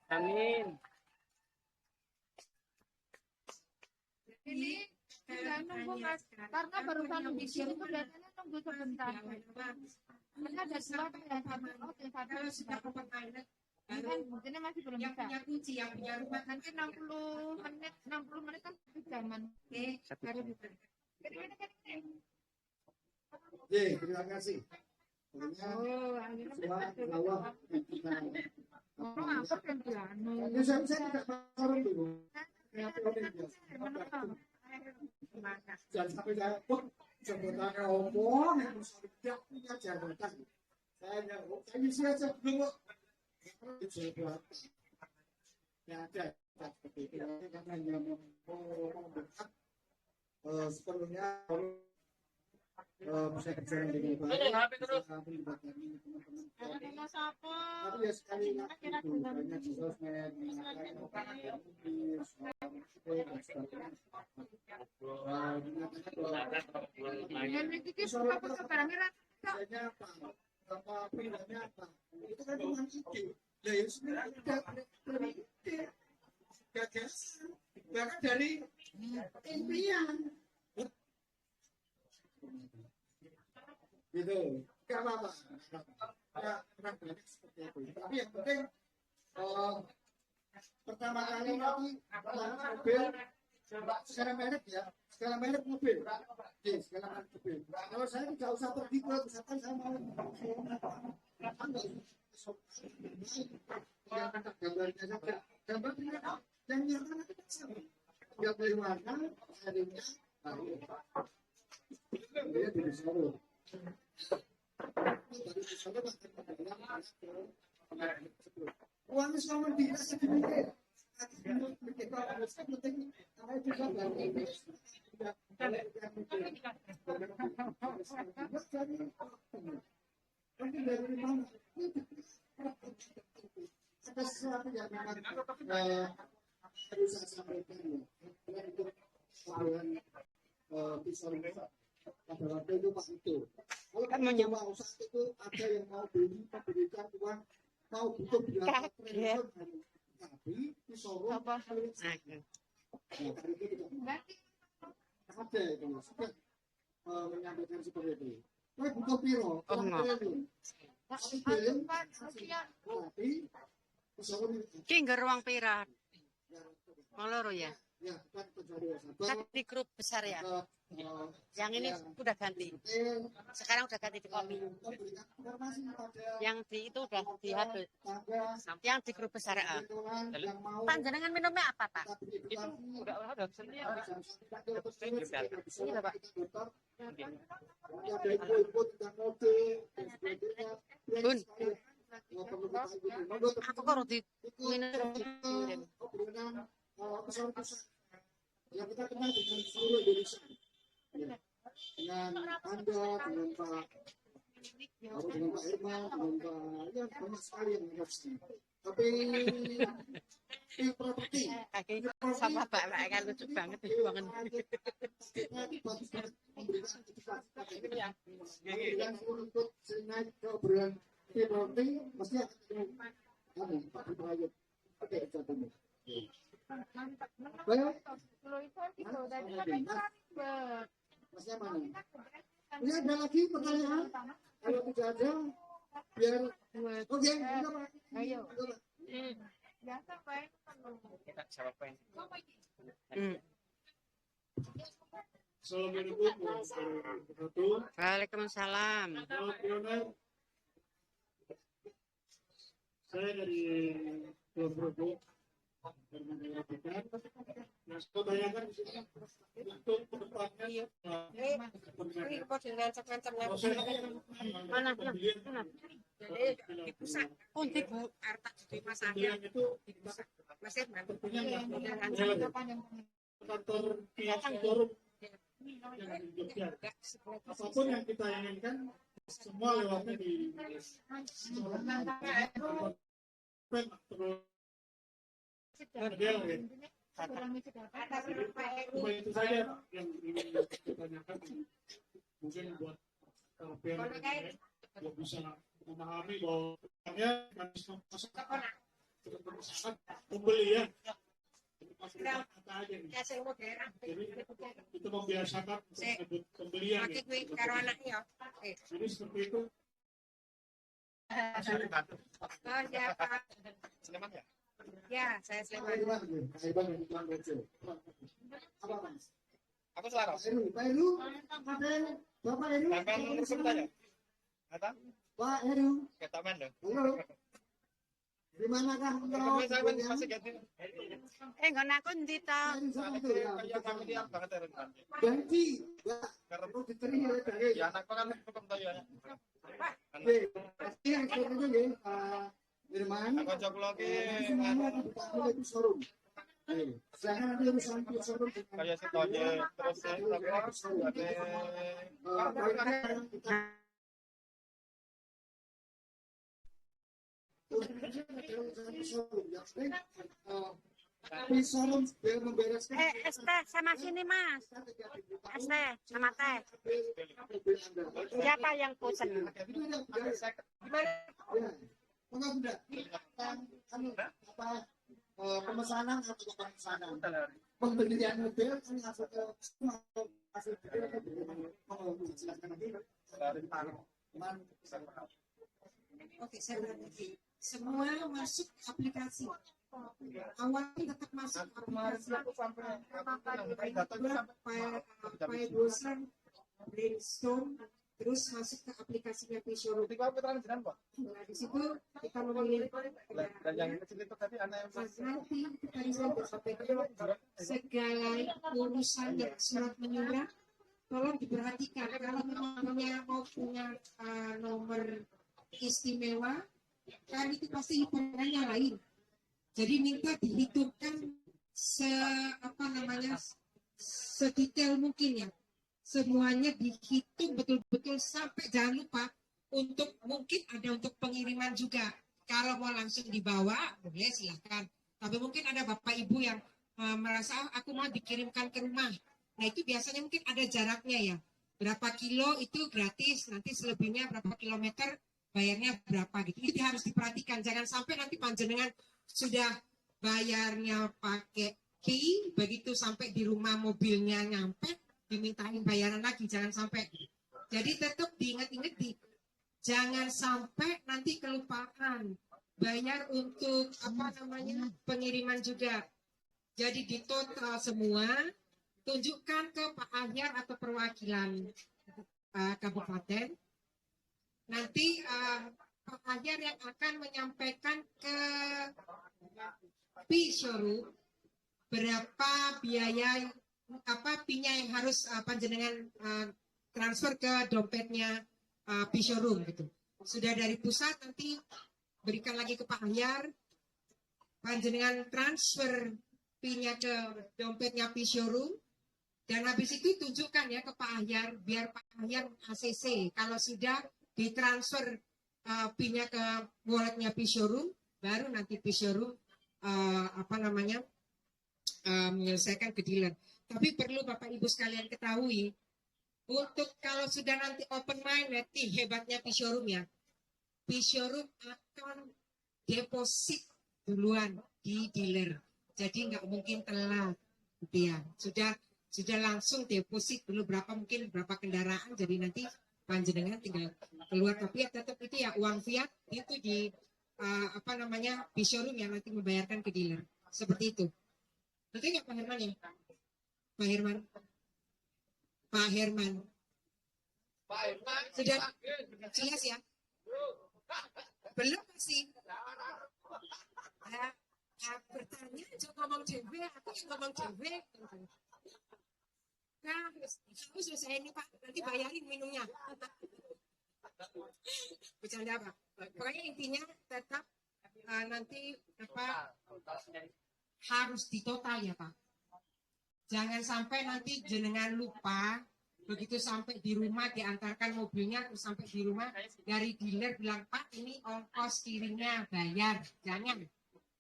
Amin. Ini tinggal nunggu Mas, karena barusan di sini tuh biasanya nunggu sebentar. Karena ada dua kan yang satu out, yang satu kalau sudah baru. open pilot Ini kan buktinya masih belum yang bisa. punya kunci, yang punya rumah Nanti 60 menit kan jaman. baru bisa. Terima kasih. Pokoknya Oh, ini semua bawah kita. orang apa kan piano. Ya, saya tidak pacaran dulu. Jangan sampai saya pun jabatannya omong, harus tidak punya jabatan. Saya isi aja belum kok. Jabatan. Ya ada seperti itu. Karena yang orang dekat sepenuhnya bisa berjalan dengan baik. Tapi ya sekali lagi banyak di sosmed, Ini kita suka foto barangnya. misalnya apa pindahnya apa, itu kan cuma ide. Lah ya sebenarnya dari ide, gagasan, bahkan dari impian. Gitu, nggak apa-apa. Ya, kurang banyak seperti itu. Tapi yang penting pertama kali nanti mobil skala merek ya, skala merek mobil. Oke, skala merek mobil. Kalau saya tidak usah pergi ke misalkan saya mau gambarnya saja. Gambarnya yang nyata nanti sama. Tinggal beli warna, shadingnya, dia di Solo. Uangnya selama dia sedikit. Ada sesuatu yang memang perlu saya sampaikan ya, untuk pisau pada waktu itu Pak itu. Kalau kan menyewa usaha itu ada yang mau beli, memberikan uang, mau butuh berapa triliun, tapi pisau ada itu mas, menyampaikan seperti itu. Kau butuh piro, triliun, tapi pisau ini. Ki ngger ruang perak. Maloro ya. Ya, kita cari sabar. Di grup besar ya. Untuk, Yang ini udah ganti. Sekarang udah ganti di kopi. memberikan informasi pada Yang di itu udah di HP. tangga Yang di grup besar A. kebetulan yang mau Panjenengan minumnya apa, Pak? kita beri edukasi, Udah seni ya. iya Pak. Ada info-info tentang mode dan sebagainya. Bun. Perlu kita ikuti. Monggo Aku kok roti ikut obrolan pesan-pesan yang kita kenal dengan seluruh Indonesia. Ya. Dengan Anda, dengan Pak dengan Pak Irma, dengan Pak ya banyak sekali yang ada di sini. Tapi di properti kaki sama Bapak kan lucu banget di ruangan. yang untuk naik ke obrolan di properti pasti akan ketemu Pak Ibrahim. Oke, contohnya. Baik. Masnya mana? Ini ada lagi pertanyaan? Kalau tidak ada, biar oke, kita Pak. Ayo. Kita, Pak. Biasa Pak. Kita jawab apa ini? Assalamualaikum warahmatullahi wabarakatuh. Waalaikumsalam. Selamat pioner. Saya dari Provo. Nah, saya bayangkan di sini untuk kedepannya Mana? Di pusat. Oh, di Bu Arta di Masahnya. itu Masih tentunya kantor forum yang di Jogja. Apapun yang kita inginkan, semua lewatnya di cuma itu saja yang ingin ditanyakan. Mungkin buat yang bisa memahami bahwa mekanisme masyarakat pembeli ya kata aja nih. Jadi itu membiasakan untuk menyebut pembelian ya. Jadi seperti itu. Oh ya Pak. Selamat ya. Ya, saya Sleman. Aku selaras. Pak Heru, Bapak Heru, Taman nomor sebentar. Kata? Pak Heru, Ke taman dong. halo. Di manakah engkau? Masih ganti. Enggak aku ndi ta? Kayak kami dia banget ya. Ganti, enggak Karena perlu diterima oleh dari. ya anak kan hukum tahu ya. Oke, pasti yang selanjutnya ya, Pak Irman. Aku coba lagi. Semuanya akan kita mulai di showroom. Silahkan nanti urusan di showroom. Kayak si Tony terus Di showroom biar membereskan. Es teh sama sini, Mas. Es teh sama teh. Siapa yang pesen? Enggak udah. Apa pemesanan atau pemesanan? Pembelian mobil kan masuk ke hasil mau jelaskan lagi. Oke, saya ulang lagi. Semua masuk aplikasi. Awalnya tetap masuk aplikasi. File browser, brainstorm, terus masuk ke aplikasinya Visual. Nah, di situ kita memilih dan yang kecil itu tadi anak yang nanti tadi saya sudah sampaikan segala urusan yang surat menyurat tolong diperhatikan kalau memangnya mau punya nomor istimewa kan itu pasti hitungannya lain, jadi minta dihitungkan sedetail mungkin ya, semuanya dihitung betul-betul sampai jangan lupa untuk mungkin ada untuk pengiriman juga. Kalau mau langsung dibawa boleh silahkan, tapi mungkin ada bapak ibu yang merasa aku mau dikirimkan ke rumah. Nah itu biasanya mungkin ada jaraknya ya, berapa kilo itu gratis, nanti selebihnya berapa kilometer bayarnya berapa gitu. Itu harus diperhatikan, jangan sampai nanti panjenengan sudah bayarnya pakai key, begitu sampai di rumah mobilnya nyampe dimintain bayaran lagi, jangan sampai. Jadi tetap diingat-ingat jangan sampai nanti kelupaan bayar untuk pengiriman juga. Jadi di total semua, tunjukkan ke Pak Ahyar atau perwakilan kabupaten. Nanti Pak Ahyar yang akan menyampaikan ke P-Showroom berapa biaya pinya yang harus panjenengan transfer ke dompetnya P-Showroom gitu. Sudah dari pusat nanti berikan lagi ke Pak Ahyar, panjenengan transfer pinya ke dompetnya P-Showroom, dan habis itu tunjukkan ya ke Pak Ahyar biar Pak Ahyar ACC. Kalau sudah ditransfer pinya ke walletnya P-Showroom, baru nanti P-Showroom menyelesaikan ke dealer. Tapi perlu Bapak Ibu sekalian ketahui, untuk kalau sudah nanti open minded, hebatnya P-Showroom ya, P-Showroom akan deposit duluan di dealer. Jadi nggak mungkin telat, gitu ya. Sudah langsung deposit dulu berapa kendaraan, jadi nanti panjenengan tinggal keluar. Tapi ya tetap itu ya uang fiat itu di P-Showroom yang nanti membayarkan ke dealer. Seperti itu. Betul nggak Pak Herman ya? Pak Herman. Sudah jelas ya? Belum sih. Bertanya juga ngomong dewe, aku yang ngomong dewe. Nah, harus selesai ini Pak, nanti bayarin minumnya. Bercanda Pak. Pokoknya intinya tetap nanti harus ditotal ya Pak. Jangan sampai nanti jenengan lupa, begitu sampai di rumah diantarkan mobilnya, terus sampai di rumah dari dealer bilang Pak ini ongkos kirimnya bayar. Jangan.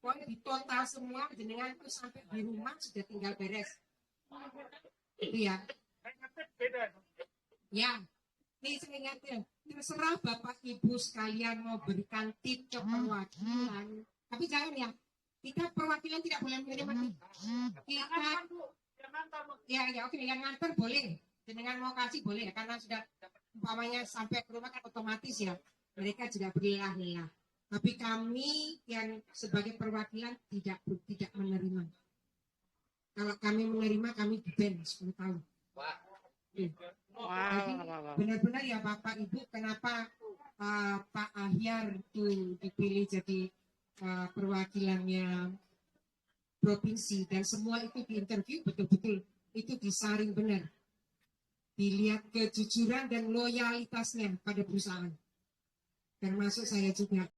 Pokoknya di total semua jenengan itu sampai di rumah sudah tinggal beres. Itu ya. Ya. Ini saya ingatkan, terserah Bapak Ibu sekalian mau berikan tip ke perwakilan. Tapi jangan ya, kita perwakilan tidak boleh menerima tip. Oke, yang nganter boleh. Jenengan mau kasih boleh, karena sudah umpamanya sampai ke rumah kan otomatis ya. Mereka juga berlelah-lelah. Tapi kami yang sebagai perwakilan tidak menerima. Kalau kami menerima, kami di-ban 10 tahun. Jadi benar-benar ya Bapak Ibu, kenapa Pak Ahyar itu dipilih jadi perwakilannya provinsi, dan semua itu diinterview betul-betul itu disaring benar. Dilihat kejujuran dan loyalitasnya pada perusahaan. Termasuk saya juga.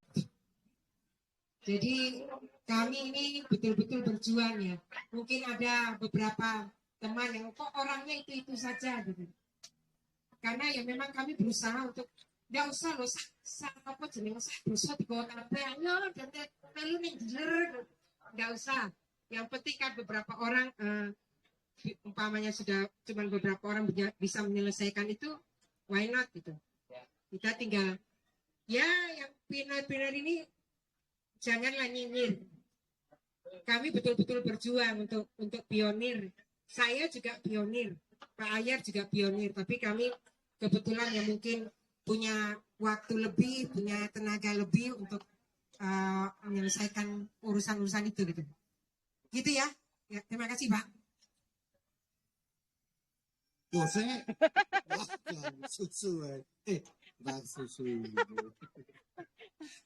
Jadi kami ini betul-betul berjuang ya. Mungkin ada beberapa teman yang kok orangnya itu saja gitu. Karena ya memang kami berusaha untuk nggak usah loh apa jenenge berusaha dibawa kabeh ayo dan melu ning dealer nggak usah. Yang penting kan beberapa orang umpamanya sudah cuma beberapa orang bisa menyelesaikan itu, why not gitu. Kita tinggal ya yang pinar-pinar ini janganlah nyinyir. Kami betul-betul berjuang untuk pionir. Saya juga pionir, Pak Ahyar juga pionir, tapi kami kebetulan yang mungkin punya waktu lebih, punya tenaga lebih untuk menyelesaikan urusan-urusan itu gitu. Gitu ya. Ya, terima kasih, Pak. Saya susu. Bang susu.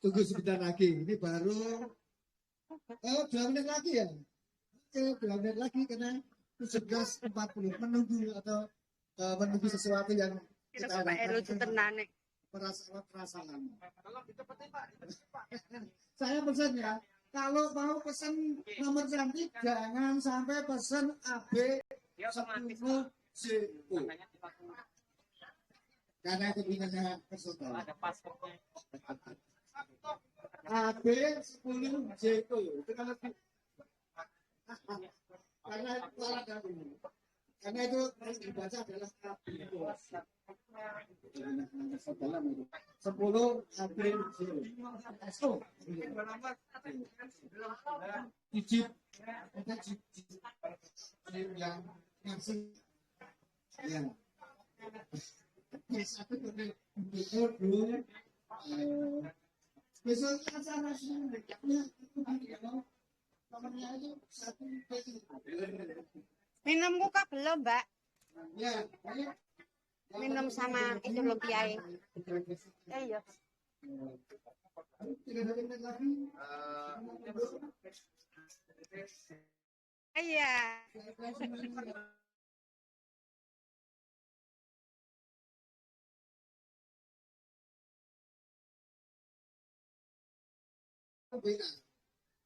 Tunggu sebentar lagi. Ini baru 2 menit lagi ya. Oke, 2 menit lagi karena 17.40 menunggu atau menunggu sesuatu yang kita perasaan. Saya pesan ya, kalau mau pesan nomor cantik jangan sampai pesan AB 10 JO. Karena itu pinanya personal. AB 10 JO itu kalau karena itu harus dibaca adalah AB 10 AB JO. Digit yang ngasih yang satu itu dulu besok acara nomornya Minum kok belum, Mbak? Ya, ayo. Minum sama itu lumpia. Iya. Iya.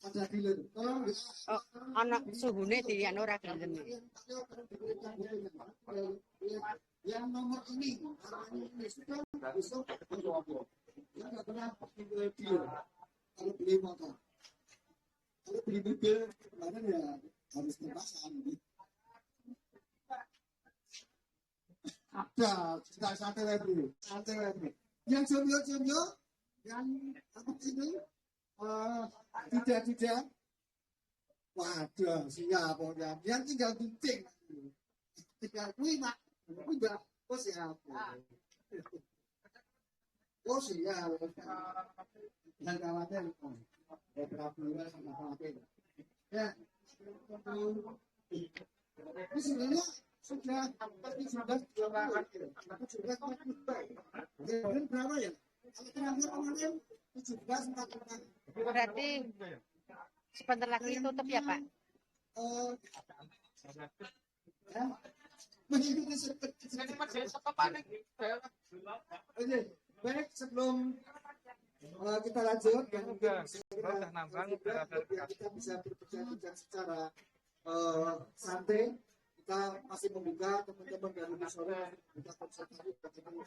Ada dealer. Tolong Oh, ana suhune di anu ora gelem. yang nomor ini sudah besok yang nggak pernah beli deal kalau beli motor, kalau beli mobil kemarin ya harus terpasang. Ada santai lagi yang jomblo yang apa ini tidak waduh siap pokoknya yang tinggal gunting tinggal mak udah oh siap jangan khawatir beberapa bulan sama khawatir ya ini sebenarnya sudah berapa ya kalau terakhir kemarin 17 Berarti sebentar lagi tutup ya, Pak? Baik, sebelum kita lanjut, kita bisa berbincang secara santai. Kita masih membuka teman-teman dari sore kita konsultasi tentang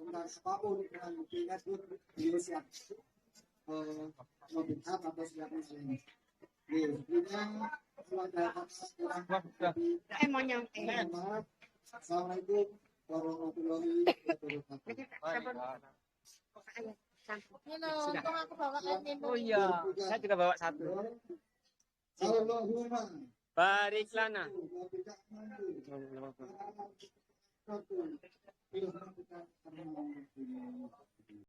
apapun dengan ingat beliau siap meminta atau siap misalnya. Mau nyampe. Assalamualaikum warahmatullahi wabarakatuh. Oh iya, saya juga bawa satu. Allahumma Barik lana. barik lana.